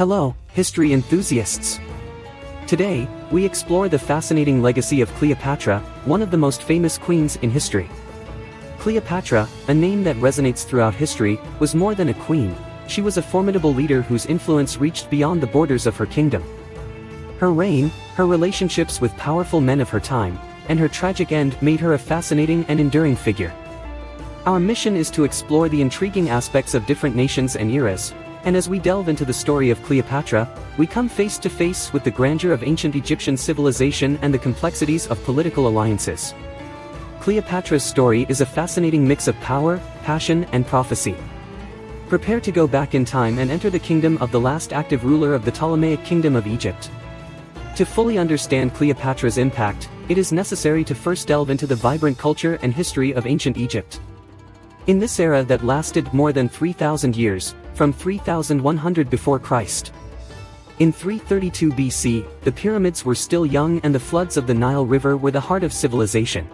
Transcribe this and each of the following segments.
Hello, history enthusiasts! Today, we explore the fascinating legacy of Cleopatra, one of the most famous queens in history. Cleopatra, a name that resonates throughout history, was more than a queen. She was a formidable leader whose influence reached beyond the borders of her kingdom. Her reign, her relationships with powerful men of her time, and her tragic end made her a fascinating and enduring figure. Our mission is to explore the intriguing aspects of different nations and eras, and as we delve into the story of Cleopatra, we come face to face with the grandeur of ancient Egyptian civilization and the complexities of political alliances. Cleopatra's story is a fascinating mix of power, passion, and prophecy. Prepare to go back in time and enter the kingdom of the last active ruler of the Ptolemaic Kingdom of Egypt. To fully understand Cleopatra's impact, it is necessary to first delve into the vibrant culture and history of ancient Egypt. In this era that lasted more than 3,000 years, from 3100 before Christ. In 332 BC, the pyramids were still young and the floods of the Nile River were the heart of civilization.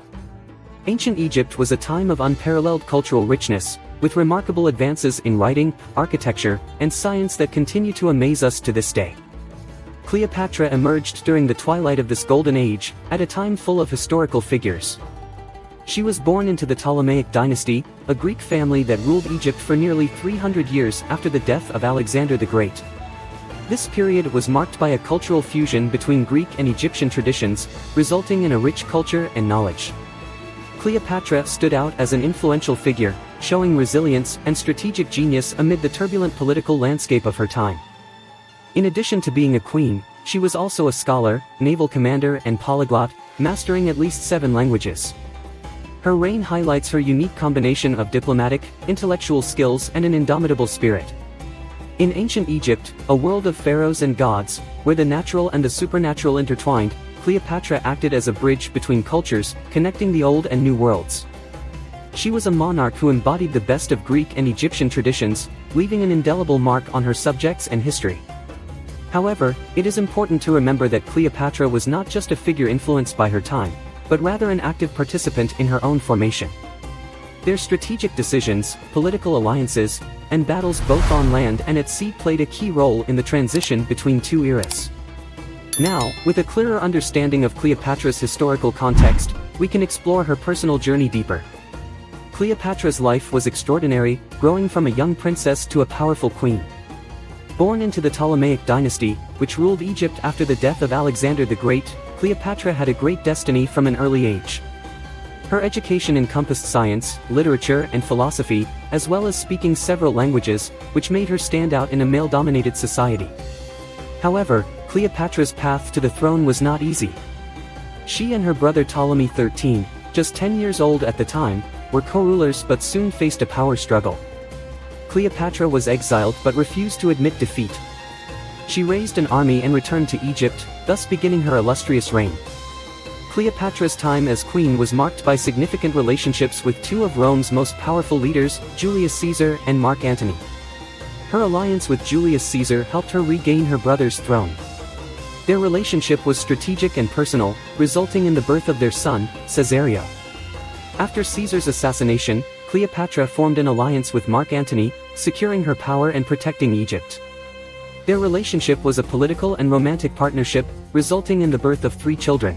Ancient Egypt was a time of unparalleled cultural richness, with remarkable advances in writing, architecture, and science that continue to amaze us to this day. Cleopatra emerged during the twilight of this golden age, at a time full of historical figures. She was born into the Ptolemaic dynasty, a Greek family that ruled Egypt for nearly 300 years after the death of Alexander the Great. This period was marked by a cultural fusion between Greek and Egyptian traditions, resulting in a rich culture and knowledge. Cleopatra stood out as an influential figure, showing resilience and strategic genius amid the turbulent political landscape of her time. In addition to being a queen, she was also a scholar, naval commander, and polyglot, mastering at least 7 languages. Her reign highlights her unique combination of diplomatic, intellectual skills and an indomitable spirit. In ancient Egypt, a world of pharaohs and gods, where the natural and the supernatural intertwined, Cleopatra acted as a bridge between cultures, connecting the old and new worlds. She was a monarch who embodied the best of Greek and Egyptian traditions, leaving an indelible mark on her subjects and history. However, it is important to remember that Cleopatra was not just a figure influenced by her time, but rather an active participant in her own formation. Their strategic decisions, political alliances, and battles both on land and at sea played a key role in the transition between two eras. Now, with a clearer understanding of Cleopatra's historical context, we can explore her personal journey deeper. Cleopatra's life was extraordinary, growing from a young princess to a powerful queen. Born into the Ptolemaic dynasty, which ruled Egypt after the death of Alexander the Great, Cleopatra had a great destiny from an early age. Her education encompassed science, literature, and philosophy, as well as speaking several languages, which made her stand out in a male-dominated society. However, Cleopatra's path to the throne was not easy. She and her brother Ptolemy XIII, just 10 years old at the time, were co-rulers but soon faced a power struggle. Cleopatra was exiled but refused to admit defeat. She raised an army and returned to Egypt, thus beginning her illustrious reign. Cleopatra's time as queen was marked by significant relationships with 2 of Rome's most powerful leaders, Julius Caesar and Mark Antony. Her alliance with Julius Caesar helped her regain her brother's throne. Their relationship was strategic and personal, resulting in the birth of their son, Caesarea. After Caesar's assassination, Cleopatra formed an alliance with Mark Antony, securing her power and protecting Egypt. Their relationship was a political and romantic partnership, resulting in the birth of 3 children.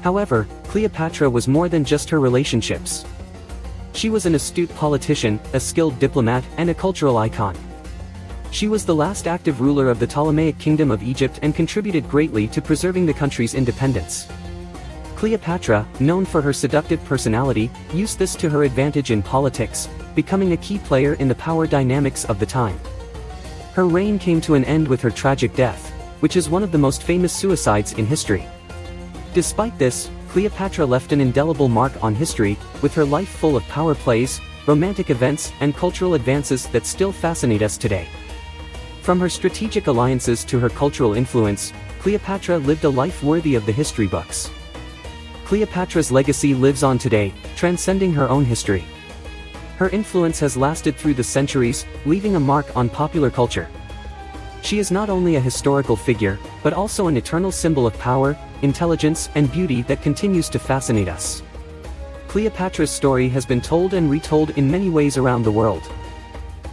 However, Cleopatra was more than just her relationships. She was an astute politician, a skilled diplomat, and a cultural icon. She was the last active ruler of the Ptolemaic Kingdom of Egypt and contributed greatly to preserving the country's independence. Cleopatra, known for her seductive personality, used this to her advantage in politics, becoming a key player in the power dynamics of the time. Her reign came to an end with her tragic death, which is one of the most famous suicides in history. Despite this, Cleopatra left an indelible mark on history, with her life full of power plays, romantic events, and cultural advances that still fascinate us today. From her strategic alliances to her cultural influence, Cleopatra lived a life worthy of the history books. Cleopatra's legacy lives on today, transcending her own history. Her influence has lasted through the centuries, leaving a mark on popular culture. She is not only a historical figure, but also an eternal symbol of power, intelligence, and beauty that continues to fascinate us. Cleopatra's story has been told and retold in many ways around the world.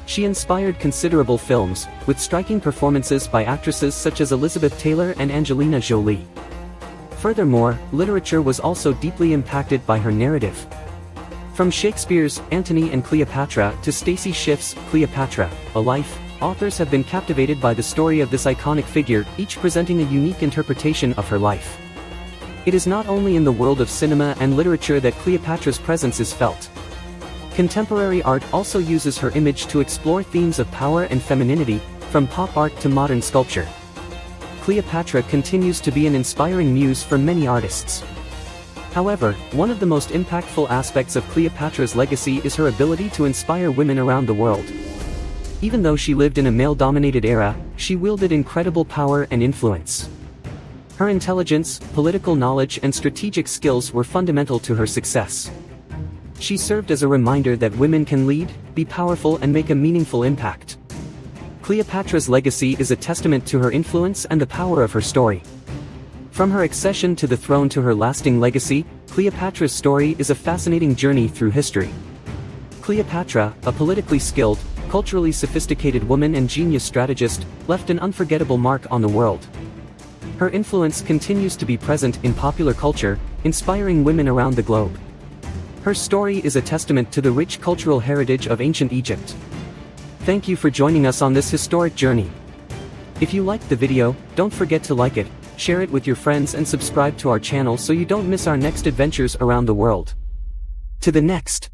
She inspired considerable films, with striking performances by actresses such as Elizabeth Taylor and Angelina Jolie. Furthermore, literature was also deeply impacted by her narrative. From Shakespeare's Antony and Cleopatra to Stacy Schiff's Cleopatra, A Life, authors have been captivated by the story of this iconic figure, each presenting a unique interpretation of her life. It is not only in the world of cinema and literature that Cleopatra's presence is felt. Contemporary art also uses her image to explore themes of power and femininity, from pop art to modern sculpture. Cleopatra continues to be an inspiring muse for many artists. However, one of the most impactful aspects of Cleopatra's legacy is her ability to inspire women around the world. Even though she lived in a male-dominated era, she wielded incredible power and influence. Her intelligence, political knowledge and strategic skills were fundamental to her success. She served as a reminder that women can lead, be powerful and make a meaningful impact. Cleopatra's legacy is a testament to her influence and the power of her story. From her accession to the throne to her lasting legacy, Cleopatra's story is a fascinating journey through history. Cleopatra, a politically skilled, culturally sophisticated woman and genius strategist, left an unforgettable mark on the world. Her influence continues to be present in popular culture, inspiring women around the globe. Her story is a testament to the rich cultural heritage of ancient Egypt. Thank you for joining us on this historic journey. If you liked the video, don't forget to like it, share it with your friends and subscribe to our channel so you don't miss our next adventures around the world. To the next.